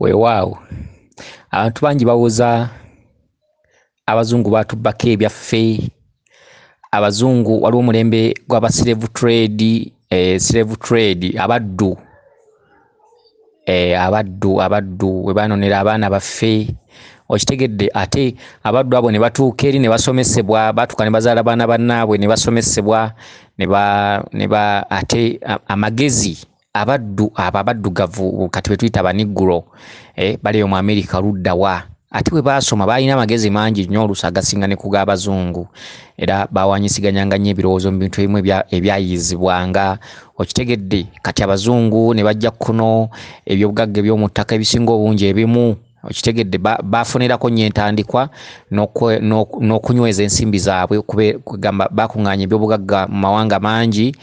Weewaawo abantu bangi bawoza abazungu batubbako ebyaffe. Abazungu waliwo omulembe gw'aba slave trade abaddu we baanonera abaana baffe okitegedde. Ate abaddu abo ne batuuka eri ne basomesebwa, baatuuka ne bazaala baana bannaabwe ne basomesebwa ate amagezi abaddu abo abaddugavu kati be tuyita abaniggulo bali mu America luddawa, ate bwe baasoma baalina amagezi mangi nnyo oluusi agasinga ne ku g'abazungu, era bawanyisiganyanga nnyo ebirowoozo mu bintu ebimu ebyayizibwanga okitegedde. Kati abazungu ne bajja kuno ebyobugagga eby'omu ttaka ebisinga obungi ebimu okitegedde bafunerako nnyo entandikwa n'okunyweza ensimbi zaabwe kugamba bakuŋŋaanya ebyobugagga mu mawanga mangi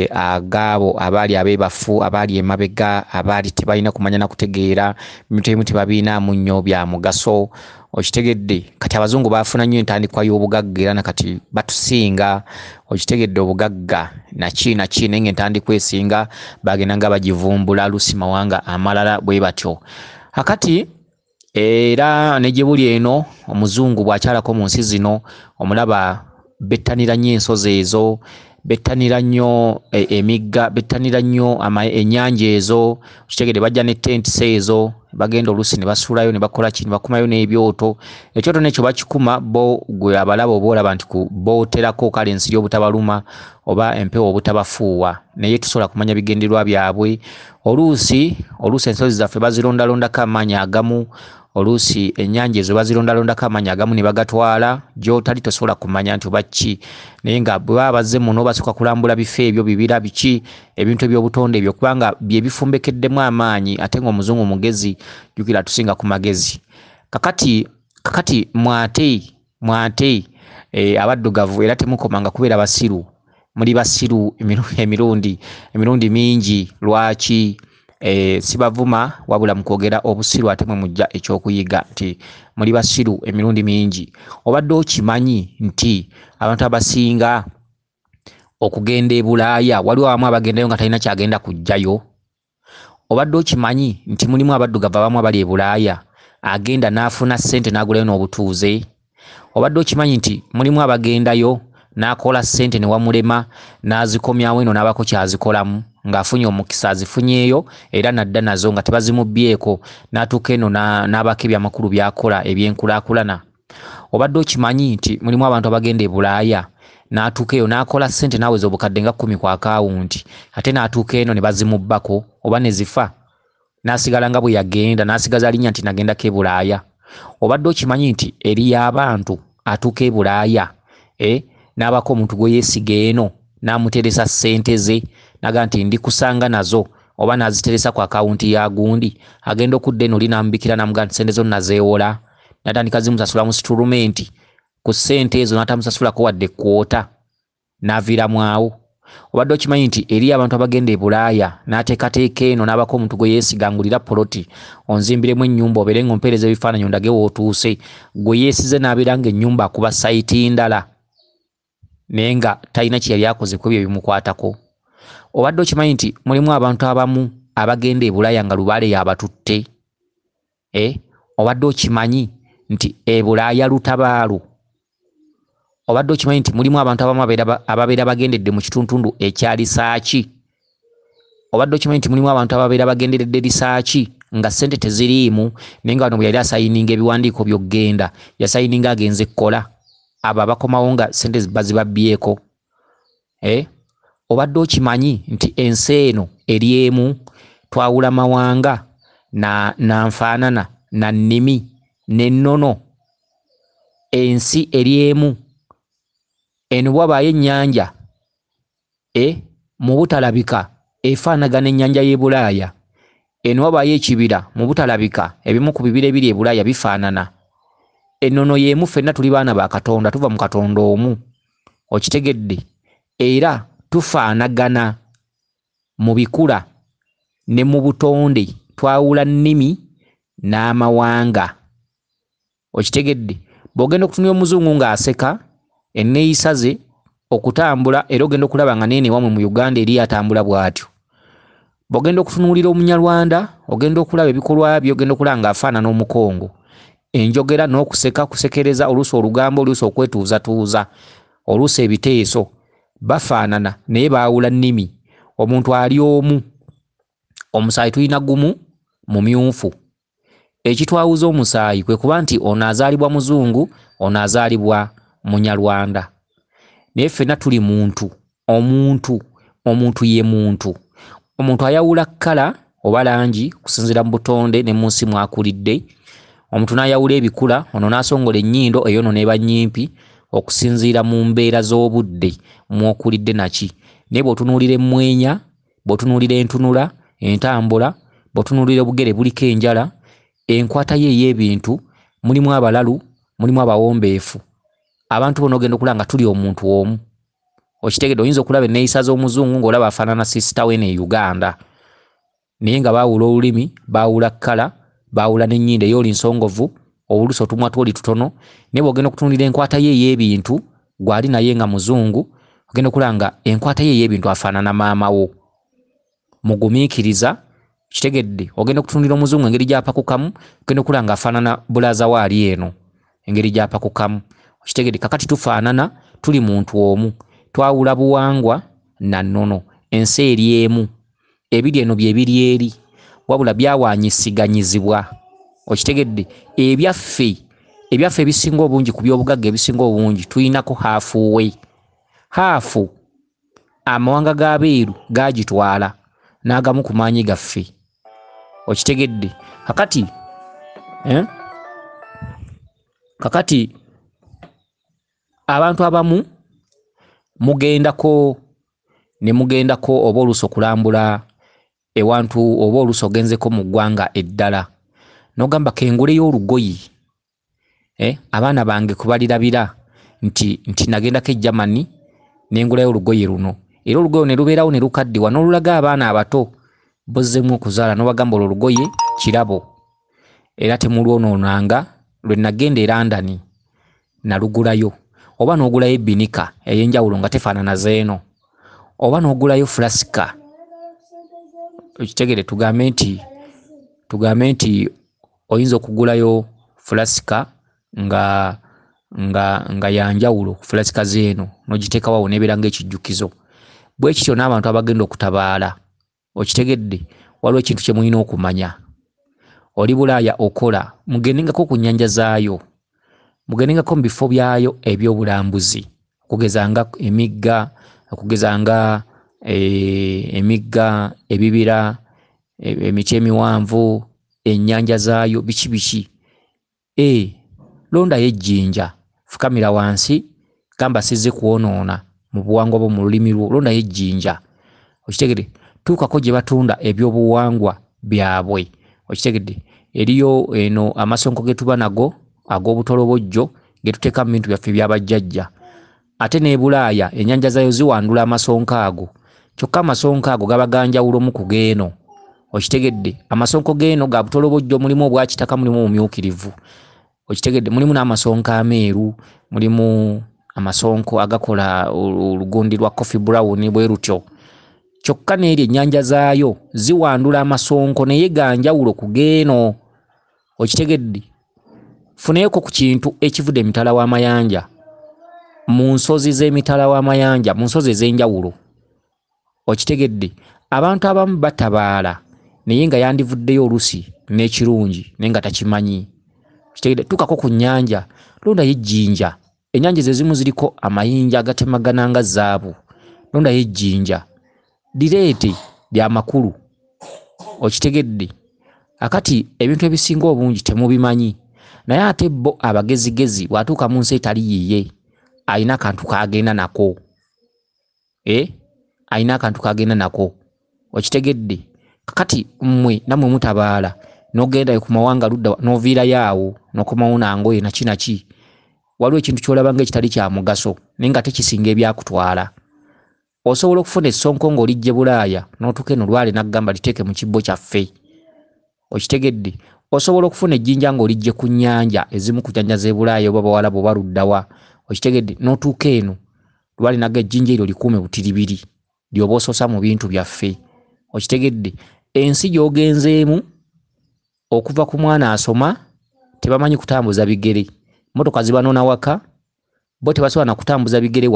agaabo abaali abeebafu, abaali emabega, abaali tebalina kumanya na kutegeera ebintu ebimu tebabiinaamu nnyo bya mugaso okitegedde. Kati abazungu baafuna nnyo entandikwa y'obugagga era nakati batusinga okitegedde. Obugagga naki naye ng'entandikwa esinga bagendanga bagivumbula lusi mawanga amalala bwe batyo. Akati era ne gye buli eno omuzungu bw'akyalako mu nsi zino omulaba bettanira nnyo ensozi ezo, bettanira nnyo emigga, bettanira nnyo ennyanja ezo okitegedde. Bajja ne tents ezo bagenda oluusi ne basuulayo ne bakola ki, ne bakumayo n'ebyoto. Ekyoto n'ekyo bakikuma bo gwe abalaba oba olaba nti booterako kale ensiri obutabaluma oba empewo obutabafuuwa, naye tusobola kumanya bigenderwa byabwe. Oluusi ensozi zaffe bazirondalondako amaanyi agamu, oluusi ennyanja ezo bazirondalondako amaanyi agamu ne bagatwala gy'otali tosobola kumanya nti oba ki, naye nga bwe baba bazze muno basooka kulambula bifo ebyo, bibira biki, ebintu eby'obutonde ebyo, kubanga bye bifumbekeddemu amaanyi. Ate ng'omuzungu mugezi, jjukira tusinga ku magezi. Kakati mwate abaddugavu era temukomanga kubeera basiru, muli basiru emirundi mingi. Lwaki? Sibavuma wabula mu kwogera obusiru ate mwe mujja ekyokuyiga nti muli basiru emirundi mingi. Obadde okimanyi nti abantu abasinga okugenda e Bulaaya waliwo abamu abagendayo nga talina kyagenda kujjayo? Obadde okimanyi nti mulimu abaddugavu abamu abali e Bulaaya agenda n'afuna ssente n'agulayo n'obutuuze? Obadde okimanyi nti mulimu abagendayo n'akola ssente ne wamulema n'azikomyawo eno n'abako kyazikolamu ng'afunye omukisa azifunyeeyo era nadda nazo nga tebazimubbyeko, n'atuuka eno n'abako ebyamakulu byakola ebyenkulaakulana? Obadde okimanyi nti mulimu abantu abagenda e Bulaaya n'atuuka eyo n'akola ssente n'aweza obukadde nga 10 ku akawunti, ate n'atuuka eno ne bazimubbako oba ne zifa, n'asigala nga bwe yagenda, n'asigaza linnya nti nagendako e Bulaaya? Obadde okimanyi nti eriyo abantu atuuka e Bulaaya n'abako omuntu gwe yeesiga eno n'amuteresa ssente ze naga nti ndi kusanga nazo, oba n'aziteresa ku akawunti ya gundi, agenda okudda eno linamubikira namuga nti ssente zo nazeewola, n'atandika zimusasula mu settlement ku ssente ezo n'atamusasulako wadde kwota, n'aviiramu awo. Obadde okimanyi nti eriyo abantu abagenda e Bulaaya n'ateekateeka eno n'abako omuntu gwe yeesiga ngulira poloti onzimbiremu ennyumba obeere ng'ompeereza ebifaananyi ondage wootuuse, gwe yeesize n'abeera ng'ennyumba akuba sayiti ndala naye nga talina kye yali akoze ku ebyo bimukwatako. Obadde okimanyi nti mulimu abantu abamu abagenda e Bulaaya nga Lubaale yabatutte? Obadde okimanyi nti e Bulaaya lutabaalu? Obadde okimanyi nti mulimu abantu abamu ababeera bagendedde mu kituntundu ekya Lisaaki? Obadde okimanyi nti mulimu abantu ababeera bagenderedde Lisaaki nga ssente teziriimu, naye nga wano bwe yali asayininga ebiwandiiko by'okgenda yasayininga agenze kukola, abo abakomawo nga ssente bazibabbyeko? Obadde okimanyi nti ensi eno eri emu, twawula mawanga na nfaanana na nnimi n'ennono, ensi eri emu. Eno bwabaayo ennyanja mu butalabika efaanagana ennyanja y'e Bulaaya, eno wabaayo ekibira mu butalabika ebimu ku bibira ebiri e Bulaaya bifaanana. Ennono y'emu, ffenna tuli baana ba Katonda, tuva mu Katonda omu, okitegedde? Era tufaanagana mu bikula ne mu butonde, twawula nnimi n'amawanga, okitegedde? Bw'ogenda okutunira omuzungu ng'aseka enneeyisa ze okutambula, era ogenda okulaba nga neene wamwe mu Uganda eri atambula bw'atyo. bogenda okutunuulira Omunyarwanda ogenda okulaba ebikolwa bye ogenda okulanga afaanana Omukongo enjogera n'okuseka kusekereza oluusi olugambo oluusi okwetuuzatuuza oluusi ebiteeso bafaanana naye baawula nnimi omuntu ali omu omusaayi tulina gumu mumyufu ekitwawuza omusaayi kwe kuba nti ono azaalibwa muzungu ono azaalibwa Munyarwanda naye ffenna tuli omuntu ye muntu ayawula kkala oba langi kusinziira mu butonde ne mu nsi mwakulidde omuntu n'ayawula ebikula ono n'asongola ennyindo eyo ono n'eba nnyimpi okusinziira mu mbeera z'obudde mwokulidde naki naye bw'otunuulira emmwenya bw'otunuulira entunula entambula bw'otunuulira obugere buliko enjala enkwata ye ey'ebintu mulimu abalalu mulimu abawombeefu abantu bonna ogenda okulaba nga tuli omuntu omu okitegedde oyinza okulaba enneeyisa z'omuzungu ng'olaba afaanana sisita we ne Uganda naye nga baawula olulimi baawula kkala baawula n'ennyindo ey'oli nsongovu obulusi otumwa twoli tutono naye bw'ogenda okutunuulira enkwata ye ey'ebintu gwali naye nga muzungu ogenda okulaba nga enkwata ye ey'ebintu afaanana maama wo mugumiikiriza kitegedde ogenda okutunuulira omuzungu engeri gy'apakukamu ogenda okulaba nga afaanana bulaza waali eno engeri gy'apakukamu kitegedde kakati tufaanana tuli muntu omu twawula buwangwa na nnono ensi eri emu ebiri eno bye biri eri wabula byawaanyisiganyizibwa okitegedde ebyaffe ebisinga obungi ku by'obugagga ebisinga obungi tulinako haafu amawanga g'abeeru gaagitwala n'agamu ku maanyi gaffe okitegedde kakati abantu abamu mugendako oba oluusi okulambula ewantu oba oluusi ogenzeko mu ggwanga eddala n'ogamba kenguleyo olugoyi abaana bange kubalirabira nti nagendako e Germany nengulayo olugoye luno era olugoye ne lubeerawo ne lukaddiwa n'olulaga abaana abato bozzemu okuzaala n'obagamba olwo olugoye kirabo era temulwonoonanga lwe nagenda e London nalugulayo oba n'ogulayo ebbinika ey'enjawulo nga tefaanana zeeno oba n'ogulayo fulasika ekitegere tugambe nti oyinza okugulayo fulasika nga yanjawulo fulasika zeeno n'ogiteeka wawo n'ebeera ng'ekijjukizo bwe kityo n'abantu abagenda okutabaala okitegedde waliwo ekintu kye mulina okumanya oli Bulaaya okola mugendengako ku nnyanja zaayo mugendengako mu bifo byayo eby'obulambuzi okugeza nga emigga ebibira emiti emiwanvu ennyanja zaayo biki londayo ejjinja fukamira wansi gamba sizze kwonoona mu buwangwa bwo mu lulimi lwo londayo ejjinja okitegedde tuukako gye batunda ebyobuwangwa byabwe okitegedde eriyo eno amasonko ge tuba nago ag'obutolobojjo ge tuteeka mu bintu byaffe byabajjajja ate ne Bulaaya ennyanja zaayo ziwandula amasonko ago kyokka amasonko ago gaba ganjawulomu ku geeno okitegedde amasonko geeno ga butolobojjo mulimu obwa kitaka mulimu omumyukirivu okitegedde mulimu n'amasonko ameeru mulimu amasonko agakola olugundi lwa coffee brown bwe rutyo kyokka n'eri ennyanja zaayo ziwandula amasonko naye ganjawulo ku geeno okitegedde funayeko ku kintu ekivudde emitala w'amayanja mu nsozi z'emitala w'amayanja mu nsozi ez'enjawulo okitegedde abantu abamu batabaala naye nga yandivuddeyo olusi n'ekirungi naye nga takimanyi kitegedde tukako ku nnyanja londayo ejjinja ennyanja ezimu ziriko amayinja agatemagana nga zaabu londayo ejjinja direete lya makulu okitegedde akati ebintu ebisinga obungi temubimanyi naye ate bo abagezigezi bw'atuuka mu nsi etali yiye alina akantu kagenda nako alina akantu kagenda nako okitegedde kakati mmwe nammwe mutabaala n'ogendayo ku mawanga ludda n'oviirayo awo n'okomawo nangoye naki waliwo ekintu ky'olaba ng'ekitali kya mugaso naye nga tekisinga ebyakutwala osobola okufuna essonko ng'olijje Bulaaya n'otuuka eno Lubaale n'agamba liteeke mu kibbo kyaffe okitegedde osobola okufuna ejjinja ng'olijje ku nnyanja ezimu ku nnyanja z'e Bulaaya oba Bawalabu oba Luddawa okitegedde n'otuuka eno Lubaale n'agga ejjinja eryo likuume butiribiri lyoba ososa mu bintu byaffe okitegedde ensi gy'ogenzeemu okuva ku mwana asoma tebamanyi kutambuza bigere motoka zibanona waka bo tebasobola na kutambuza bigere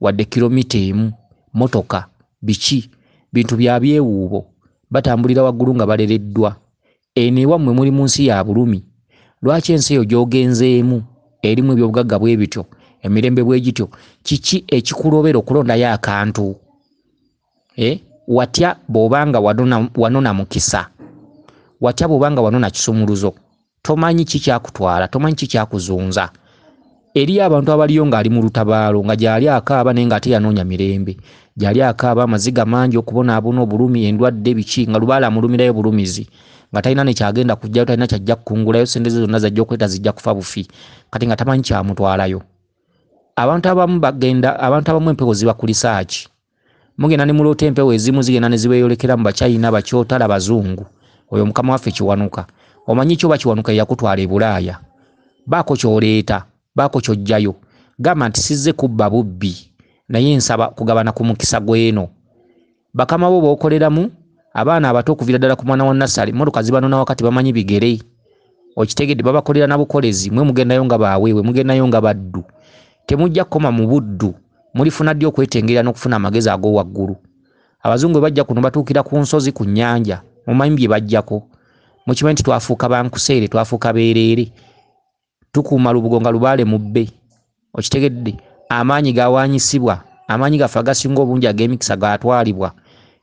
wadde kilomita emu motoka biki bintu bya byewuubo batambulira waggulu nga balereddwa eno ewammwe muli mu nsi ya bulumi lwaki ensi eyo gy'ogenzeemu erimu ebyobugagga bwe bityo emirembe bwe gityo kiki ekikulobera okulondayo akantu watya bw'obanga wanona mukisa watya bw'obanga wanona kisumuluzo tomanyi kikyakutwala tomanyi kikyakuzunza eri abantu abaliyo ng'ali mu lutabaalo nga gyali akaaba naye ng'ate yanoonya mirembe gyali akaaba amaziga mangi okubonaabona obulumi endwadde biki nga Lubaale amulumirayo bulumizi nga talina nekyagenda kujjayo talina kyajja kukungulayo sente ze zonna zajja okweta zijja kufa bufi kati nga tamanyi kyamutwalayo abantu abamu empewo ziba ku lisaaki mugenda ne muloota empewo ezimu zigenda ne zibeeyolekera mu Bachina Bakyotala Bazungu oyo mukama waffe Kiwanuka omanyi kyoba Kiwanuka yakutwala e Bulaaya baako kyoleeta baako kyojjayo gamba nti sizze kubba bubbi naye nsaba kugabana ku mukisa gweno bakama bo b'okoleramu abaana abato okuviira ddala ku mwana wa nasale motoka zibanona wakati bamanyi bigere okitegedde babakolera na bukolezi mwe mugendayo nga baaweewe mugendayo nga baddu temujja kukoma mu buddu mulifuna ddi okwetengera n'okufuna amagezi ag'owaggulu abazungu bajja kuno batuukira ku nsozi ku nnyanja mumanyi bye bajjako mukimanyi nti twafuuka bankuseere twafuuka beereere tukuuma lubugo nga Lubaale mubbe okitegedde amaanyi gawaanyisibwa amaanyi gaffe agasinga obungi ag'emikisa gaatwalibwa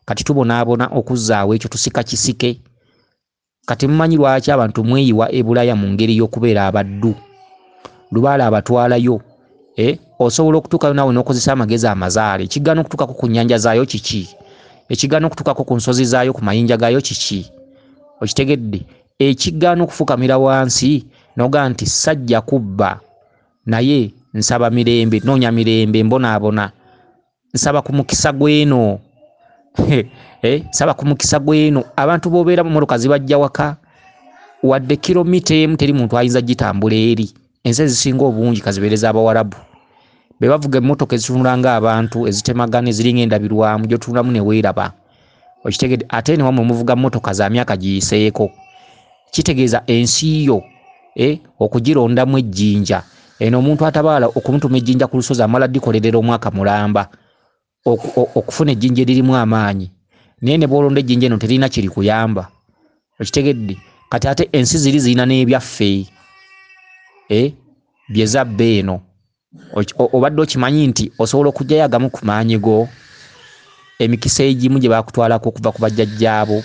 kati tubonaabona okuzzaawo ekyo tusika kisike kati mumanyi lwaki abantu mweyiwa e Bulaaya mu ngeri y'okubeera abaddu Lubaale abatwalayo osobola okutuukayo naawe n'okozesa amagezi amazaale ekigaana okutuukako ku nnyanja zaayo kiki ekigaana okutuukako ku nsozi zaayo ku mayinja gaayo kiki okitegedde ekigaana okufukamira wansi noga nti sajja kubba naye nsaba mirembe noonya mirembe mbonaabona nsaba ku mukisa gweno saba ku mukisa gweno abantu b'obeera mu motoka zibajja waka wadde kilomita emu teri muntu ayinza gitambula eri ensi ezisinga obungi kazibeereza Abawarabu be bavuga emmotoka ezitunula ng'abantu ezitemagana eziringa endabirwamu gy'otunulamu ne weeraba okitegedde ate ne wamwe muvuga mmotoka za myaka giyiseeko kitegeeza ensi yo okugirondamu ejjinja eno omuntu atabaala okumutuma ejjinja ku lusozi amala dikolerera omwaka mulamba okufuna ejjinja eririmu amaanyi naye ne bwolonda ejjinja eno terina kiri kuyamba okitegedde kati ate ensi zirina n'ebyaffe bye zabba eno obadde okimanyi nti osobola okugyayo agamu ku maanyi go emikisa egimu gye bakutwalako okuva ku bajjajjaabo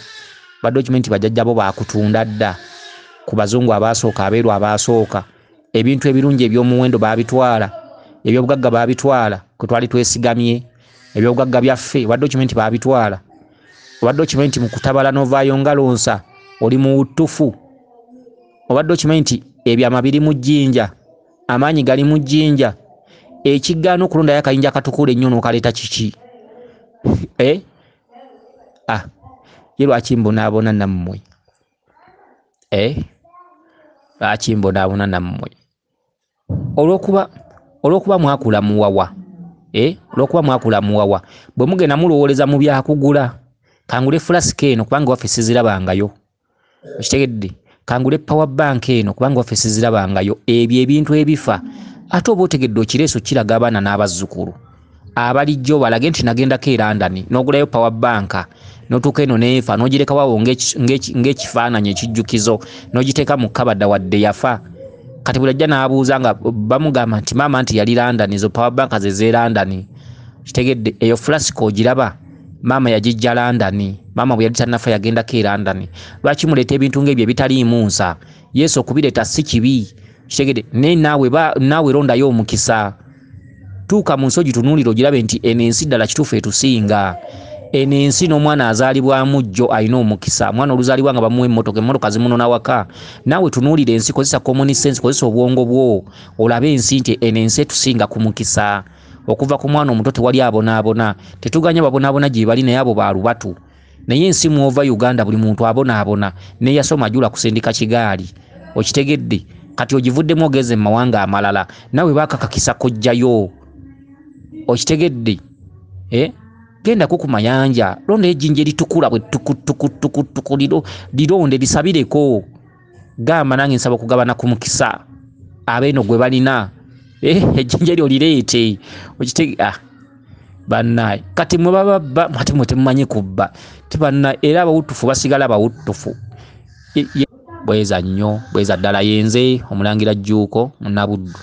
badde okimanyi nti bajjajjaabo bakutunda dda ku bazungu abaasooka abeeru abaasooka ebintu ebirungi eby'omuwendo babitwala ebyobugagga babitwala kwe twali twesigamye ebyobugagga byaffe obadde okimanyi nti babitwala obadde okimanyi nti mu kutabala n'ovaayo nga lonsa oli mu wutufu obadde okimanyi nti ebyama biri mu jjinja amaanyi gali mu jjinja ekigaana okulondayo akayinja katukula ennyo n'okaleeta kiki ye lwaki mbonaabona nammwe lwaki mbonaabona nammwe olw'okuba mwakula muwawa olw'okuba mwakula muwawa bwe mugenda mulowooleza mu byakugula kangule fulasika eno kubanga waffe sizirabangayo okitegedde kangule power bank eno kubanga waffe sizirabangayo ebyo ebintu ebifa ate oba otegedde okireeso kiraga abaana n'abazzukulu abalijjo balage nti nagendako e London n'ogulayo power bank n'otuuka eno neefa n'ogireka waawo ng'ekifaananyi ekijjukizo n'ogiteeka mu kabada wadde yafa kati bwe ajja n'abuuza nga bamugamba nti maama nti yali London ezo power bank ze z'e London kitegedde eyo fulasika ogiraba maama yagijja London maama bwe yali tannafa yagendako e London lwaki muleeta ebintu ng'ebyo ebitaliimu nsa yesu okubireeta si kibi kitegedde naye naawe rondayo omukisa tuuka mu nsi ogitunuulira ogirabe nti eno ensi ddala kituufu etusinga eno ensi n'omwana azaalibwamu jjo alina omukisa mwana oluzaalibwa nga bamuwa emmotoka zimunona waka naawe tunuulira ensi kozesa common sense kozesa obwongo bwo olabe ensi nti eno ensi etusinga ku mukisa okuva ku mwana omuto tewali abonaabona tetuganya babonaabona gye bali naye abo baalubatu naye ensi mwova Uganda buli muntu abonaabona neyasoma ajula kusindika kigaali okitegedde kati ogivuddemu ogeze mu mawanga amalala nawe baakakakisa kojjayo okitegedde genda ko ku mayanja londa ejjinja litukula bwe tuku lironde lisabireko gamba nange nsaba okugabana ku mukisa abeeno gwe balina ejjinja lyo lireete okitega bannaye kati mwe baba ate mwe temumanyi kubba tibanna era abawutufu basigala abawutufu bweza nnyo bweza ddala yenze Omulangira Jjuuko Munnabuddu.